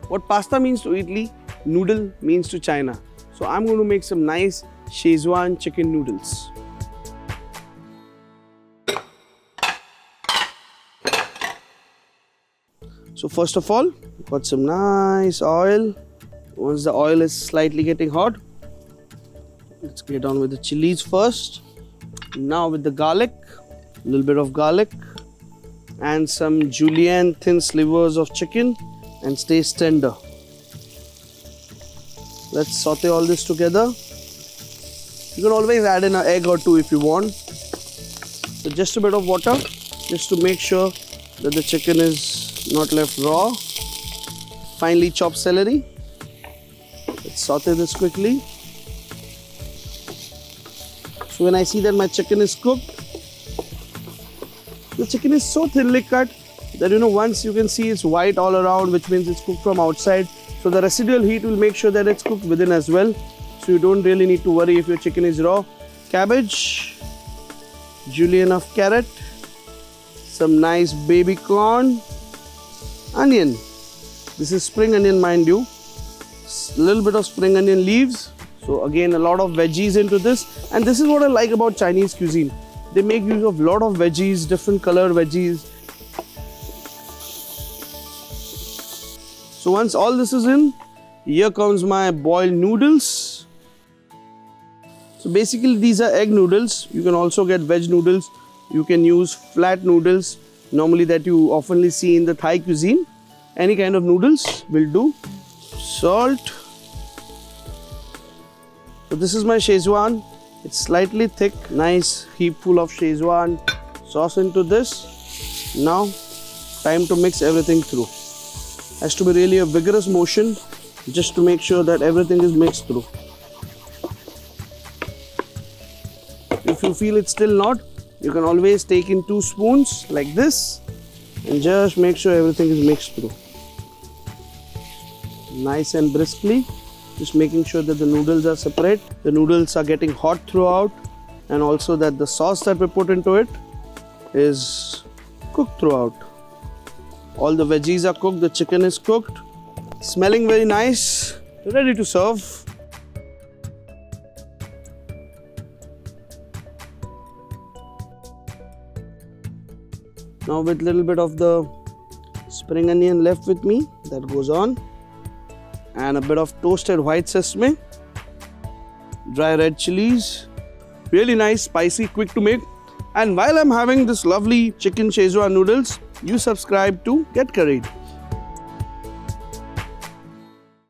What pasta means to Italy, noodle means to China. So I'm going to make some nice Schezwan chicken noodles. So first of all, got some nice oil. Once the oil is slightly getting hot, let's get on with the chilies first. Now with the garlic, a little bit of garlic and some julienne thin slivers of chicken and stays tender. Let's saute all this together. You can always add in an egg or two if you want. So just a bit of water just to make sure that the chicken is not left raw. Finely chopped celery. Let's saute this quickly. So when I see that my chicken is cooked, the chicken is so thinly cut that once you can see it's white all around, which means it's cooked from outside. So the residual heat will make sure that it's cooked within as well. So you don't really need to worry if your chicken is raw. Cabbage, julienne of carrot, some nice baby corn, onion. This is spring onion, mind you. A little bit of spring onion leaves. So again, a lot of veggies into this. And this is what I like about Chinese cuisine. They make use of a lot of veggies, different color veggies. So once all this is in, here comes my boiled noodles. So basically these are egg noodles. You can also get veg noodles. You can use flat noodles, normally that you often see in the Thai cuisine. Any kind of noodles will do. Salt. So this is my Schezwan. It's slightly thick, nice heap full of Schezwan sauce into this. Now, time to mix everything through. Has to be really a vigorous motion just to make sure that everything is mixed through. If you feel it's still not, you can always take in 2 spoons like this and just make sure everything is mixed through. Nice and briskly. Just making sure that the noodles are separate, the noodles are getting hot throughout, and also that the sauce that we put into it is cooked throughout. All the veggies are cooked, the chicken is cooked, smelling very nice, ready to serve. Now with little bit of the spring onion left with me, that goes on. And a bit of toasted white sesame, dry red chilies, really nice, spicy, quick to make. And while I'm having this lovely chicken Schezwan noodles, you subscribe to Get Curried.